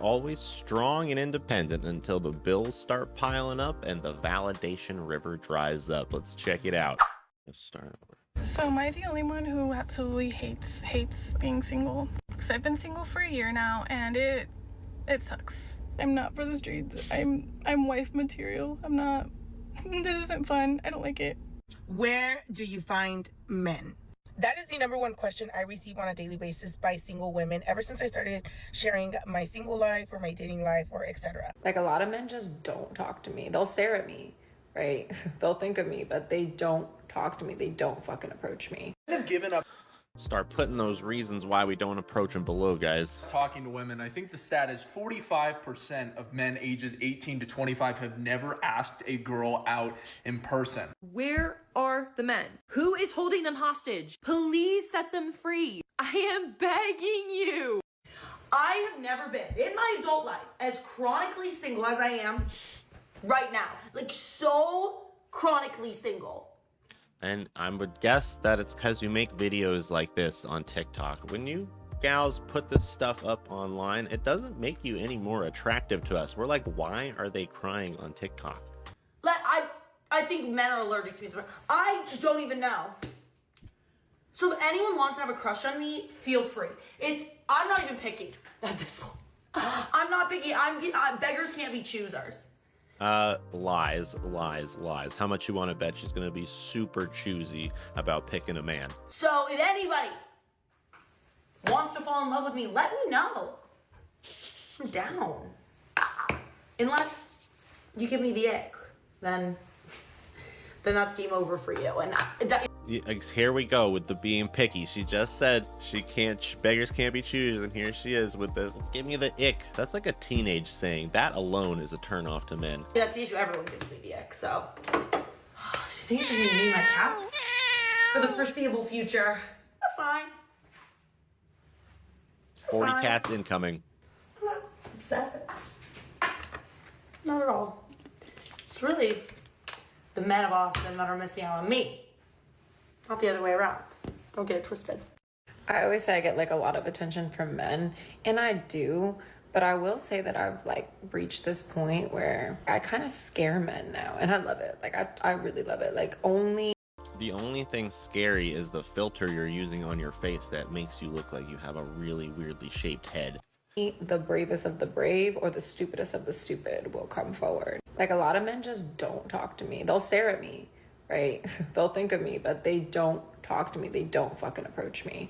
always strong and independent until the bills start piling up and the validation river dries up. Let's check it out. Let's start over. So am I the only one who absolutely hates being single? Because I've been single for a year now, and it sucks. I'm not for the streets. I'm wife material. I'm not. This isn't fun. I don't like it. Where do you find men? That is the #1 question I receive on a daily basis by single women ever since I started sharing my single life or my dating life or etc. Like, a lot of men just don't talk to me. They'll stare at me, right? They'll think of me, but they don't talk to me. They don't fucking approach me. I've given up Start putting those reasons why we don't approach them below, guys. talking to women. I think the stat is 45% of men ages 18 to 25 have never asked a girl out in person. Where are the men? Who is holding them hostage? Please set them free. I am begging you. I have never been in my adult life as chronically single as I am right now. Like, so chronically single. And I would guess that it's because you make videos like this on TikTok. When you gals put this stuff up online, it doesn't make you any more attractive to us. We're like, why are they crying on TikTok? I think men are allergic to me. I don't even know. So if anyone wants to have a crush on me, feel free. I'm not even picky at this point. I'm not picky. Beggars can't be choosers. Lies. How much you want to bet she's gonna be super choosy about picking a man? So if anybody wants to fall in love with me, let me know. I'm down. Unless you give me the ick, then that's game over for you. And Here we go with the being picky. She just said beggars can't be choosers, and here she is with this. Give me the ick. That's like a teenage saying. That alone is a turn off to men. that's the issue. Everyone gives me the ick. So she thinks she's gonna name my cats for the foreseeable future. That's fine. 40 fine. cats incoming. I'm not upset. Not at all. It's really the men of Austin that are missing out on me. Not the other way around. Don't get it twisted. I always say I get like a lot of attention from men, and I do, but I will say that I've like reached this point where I kind of scare men now, and I love it. Like, I really love it. Like, The only thing scary is the filter you're using on your face that makes you look like you have a really weirdly shaped head. the bravest of the brave or the stupidest of the stupid will come forward. Like, a lot of men just don't talk to me. They'll stare at me, right? They'll think of me, but they don't talk to me. They don't fucking approach me.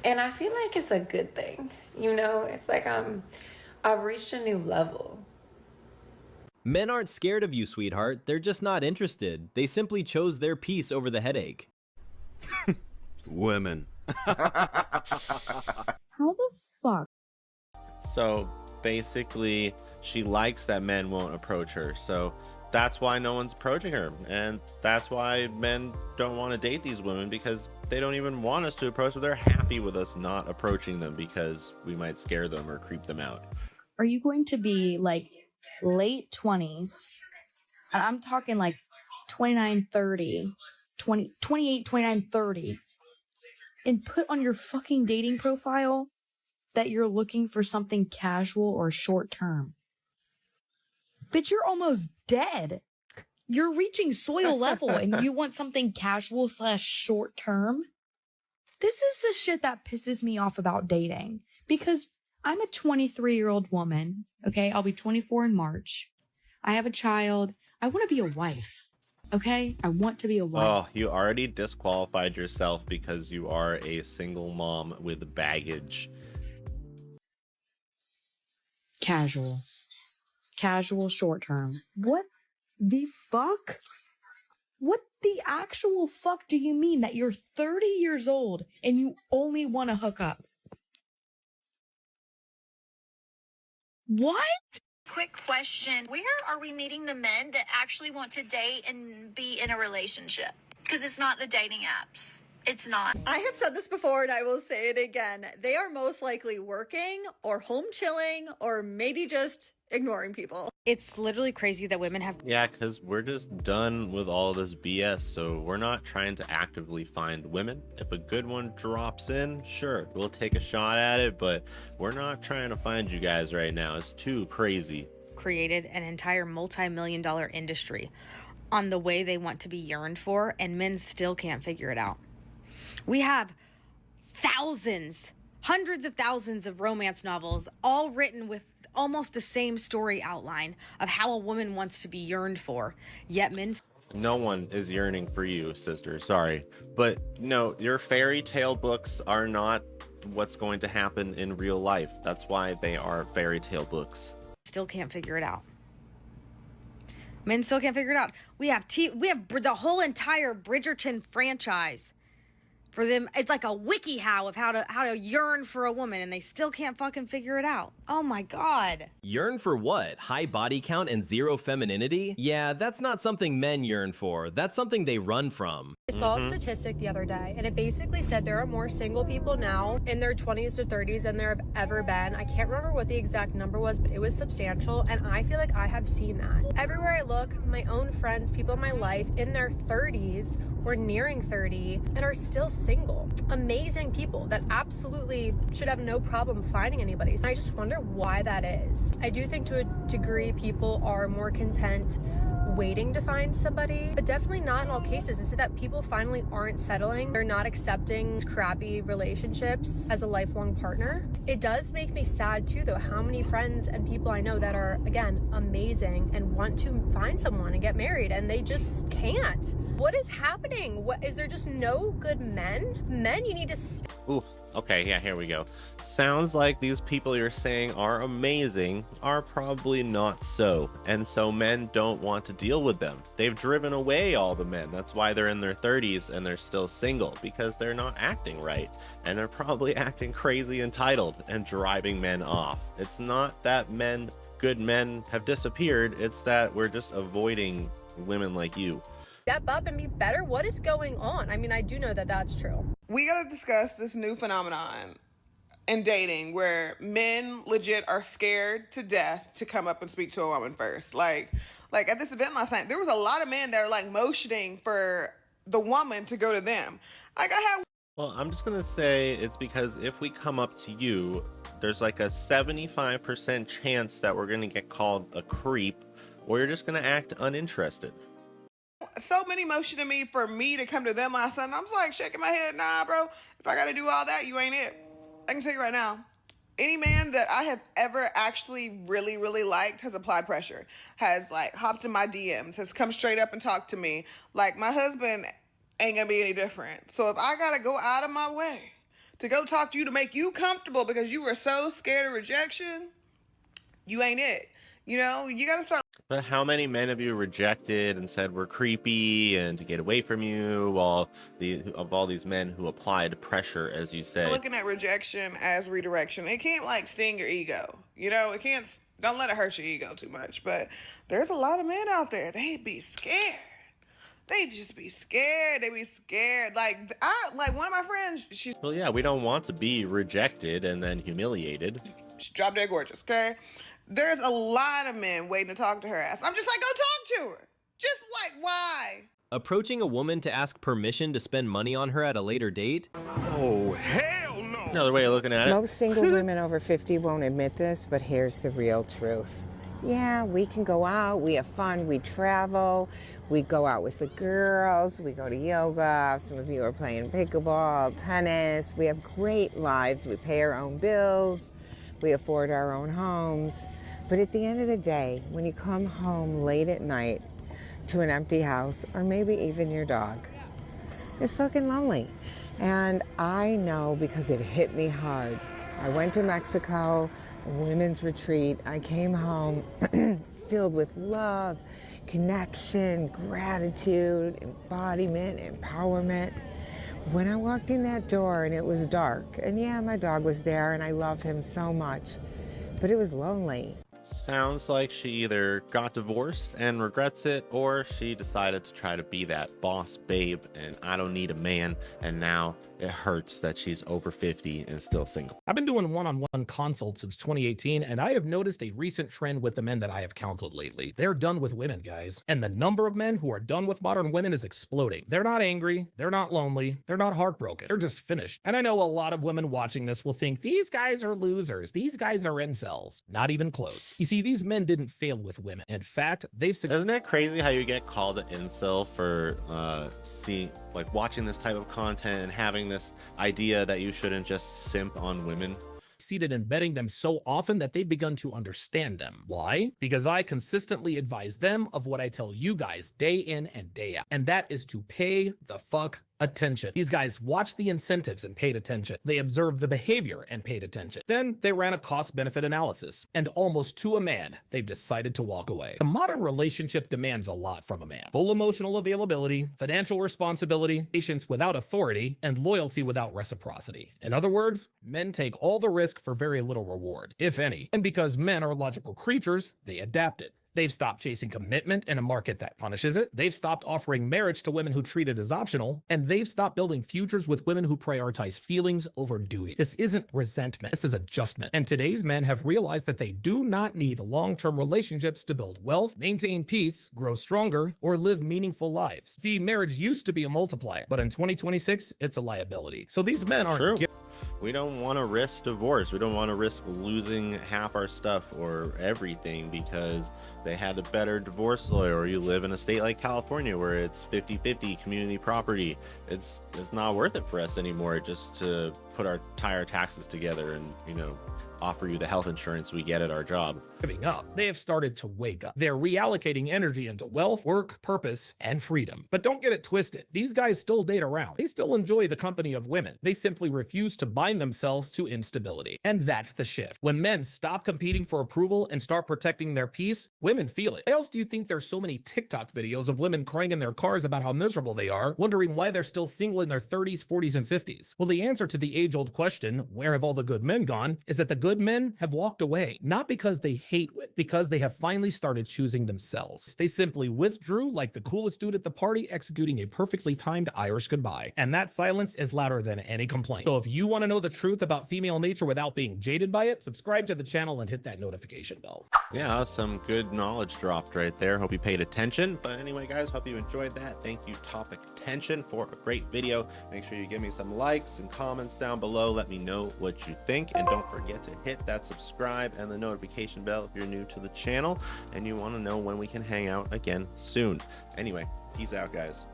And I feel like it's a good thing. You know, it's like I've reached a new level. Men aren't scared of you, sweetheart. They're just not interested. They simply chose their peace over the headache. Women. How the fuck? So basically, she likes that men won't approach her. So that's why no one's approaching her. And that's why men don't want to date these women, because they don't even want us to approach them. They're happy with us not approaching them because we might scare them or creep them out. Are you going to be like late 20s? And I'm talking like 29, 30, 28, 29, 30. And put on your fucking dating profile that you're looking for something casual or short term. Bitch, you're almost dead. You're reaching soil level and you want something casual / short term? This is the shit that pisses me off about dating. Because I'm a 23-year-old woman. Okay, I'll be 24 in March. I have a child. I want to be a wife. Okay? I want to be a wife. Oh, you already disqualified yourself because you are a single mom with baggage. Casual. Casual short term. What the fuck? What the actual fuck do you mean that you're 30 years old and you only want to hook up? What? Quick question. Where are we meeting the men that actually want to date and be in a relationship? Because it's not the dating apps. It's not. I have said this before and I will say it again. They are most likely working or home chilling or maybe just ignoring people. It's literally crazy that women have. Yeah, because we're just done with all this BS, so we're not trying to actively find women. If a good one drops in, sure, we'll take a shot at it, but we're not trying to find you guys right now. It's too crazy. Created an entire multi-million-dollar industry on the way they want to be yearned for, and men still can't figure it out. We have thousands, hundreds of thousands of romance novels, all written with almost the same story outline of how a woman wants to be yearned for, yet men. No one is yearning for you, sister. Sorry. But no, your fairy tale books are not what's going to happen in real life. That's why they are fairy tale books. Still can't figure it out. Men still can't figure it out. We have the whole entire Bridgerton franchise. For them, it's like a WikiHow of how to yearn for a woman, and they still can't fucking figure it out. Oh my god. Yearn for what? High body count and zero femininity? Yeah, that's not something men yearn for. That's something they run from. I saw a statistic the other day, and it basically said there are more single people now in their 20s to 30s than there have ever been. I can't remember what the exact number was, but it was substantial, and I feel like I have seen that. Everywhere I look, my own friends, people in my life in their 30s or nearing 30 and are still single. Amazing people that absolutely should have no problem finding anybody. I just wonder why that is. I do think to a degree people are more content waiting to find somebody, but definitely not in all cases. Is it that people finally aren't settling? They're not accepting crappy relationships as a lifelong partner? It does make me sad too, though, how many friends and people I know that are, again, amazing and want to find someone and get married, and they just can't. What is happening? What is there just no good men? Men, you need to Ooh, okay, yeah, here we go. Sounds like these people you're saying are amazing are probably not so, and so men don't want to deal with them. They've driven away all the men. That's why they're in their 30s and they're still single, because they're not acting right, and they're probably acting crazy entitled and driving men off. It's not that good men have disappeared, it's that we're just avoiding women like you. step up and be better? What is going on? I mean, I do know that that's true. We gotta discuss this new phenomenon in dating where men legit are scared to death to come up and speak to a woman first. Like at this event last night, there was a lot of men that are like motioning for the woman to go to them. Like Well, I'm just gonna say it's because if we come up to you, there's like a 75% chance that we're gonna get called a creep, or you're just gonna act uninterested. so many motioning me for me to come to them last night. And I'm just like shaking my head, nah, bro. If I gotta do all that, you ain't it. I can tell you right now, any man that I have ever actually really, really liked has applied pressure, has like hopped in my DMs, has come straight up and talked to me. Like my husband ain't gonna be any different. So if I gotta go out of my way to go talk to you to make you comfortable because you were so scared of rejection, you ain't it. You know, you gotta start. But how many men have you rejected and said we're creepy and to get away from you, while of all these men who applied pressure, as you said? Looking at rejection as redirection. It can't like sting your ego. You know, it can't, don't let it hurt your ego too much. But there's a lot of men out there, they be scared. They just be scared. They be scared. Like one of my friends, she's... Well, yeah, we don't want to be rejected and then humiliated. She dropped dead gorgeous, okay? There's a lot of men waiting to talk to her ass. I'm just like, go talk to her. Just like, why? Approaching a woman to ask permission to spend money on her at a later date? Oh, hell no! Another way of looking at it. Most single women over 50 won't admit this, but here's the real truth. Yeah, we can go out, we have fun, we travel, we go out with the girls, we go to yoga, some of you are playing pickleball, tennis, we have great lives, we pay our own bills, we afford our own homes. But at the end of the day, when you come home late at night to an empty house, or maybe even your dog, it's fucking lonely. And I know because it hit me hard. I went to Mexico, a women's retreat. I came home filled with love, connection, gratitude, embodiment, empowerment. When I walked in that door and it was dark, and yeah, my dog was there and I love him so much, but it was lonely. Sounds like she either got divorced and regrets it, or she decided to try to be that boss babe and I don't need a man, and now it hurts that she's over 50 and still single. I've been doing one-on-one consults since 2018, and I have noticed a recent trend with the men that I have counseled lately. They're done with women, guys. And the number of men who are done with modern women is exploding. They're not angry, they're not lonely, they're not heartbroken, they're just finished. And I know a lot of women watching this will think, these guys are losers, these guys are incels. Not even close. You see, these men didn't fail with women. In fact, they've... Isn't it crazy how you get called an incel for watching this type of content and having this idea that you shouldn't just simp on women? Succeeded in betting them so often that they've begun to understand them. Why? Because I consistently advise them of what I tell you guys day in and day out, and that is to pay the fuck attention. These guys watched the incentives and paid attention. They observed the behavior and paid attention. Then they ran a cost-benefit analysis, and almost to a man, they've decided to walk away. The modern relationship demands a lot from a man. Full emotional availability, financial responsibility, patience without authority, and loyalty without reciprocity. In other words, men take all the risk for very little reward, if any. And because men are logical creatures, they adapted. They've stopped chasing commitment in a market that punishes it. They've stopped offering marriage to women who treat it as optional. And they've stopped building futures with women who prioritize feelings over duty. This isn't resentment. This is adjustment. And today's men have realized that they do not need long-term relationships to build wealth, maintain peace, grow stronger, or live meaningful lives. See, marriage used to be a multiplier, but in 2026, it's a liability. So these men aren't... True. We don't want to risk divorce. We don't want to risk losing half our stuff or everything because they had a better divorce lawyer, or you live in a state like California where it's 50-50 community property. It's not worth it for us anymore just to put our entire taxes together and, offer you the health insurance we get at our job. Giving up. They have started to wake up. They're reallocating energy into wealth, work, purpose, and freedom. But don't get it twisted. These guys still date around. They still enjoy the company of women. They simply refuse to bind themselves to instability. And that's the shift. When men stop competing for approval and start protecting their peace, women feel it. Why else do you think there's so many TikTok videos of women crying in their cars about how miserable they are, wondering why they're still single in their 30s, 40s, and 50s? Well, the answer to the age-old question, where have all the good men gone, is that the good men have walked away, not because they hate women, because they have finally started choosing themselves. They simply withdrew like the coolest dude at the party executing a perfectly timed Irish goodbye. And that silence is louder than any complaint. So if you want to know the truth about female nature without being jaded by it, subscribe to the channel and hit that notification bell. Yeah, some good knowledge dropped right there. Hope you paid attention. But anyway, guys, hope you enjoyed that. Thank you, Topic Attention, for a great video. Make sure you give me some likes and comments down below. Let me know what you think. And don't forget to hit that subscribe and the notification bell if you're new to the channel and you want to know when we can hang out again soon. Anyway, peace out, guys.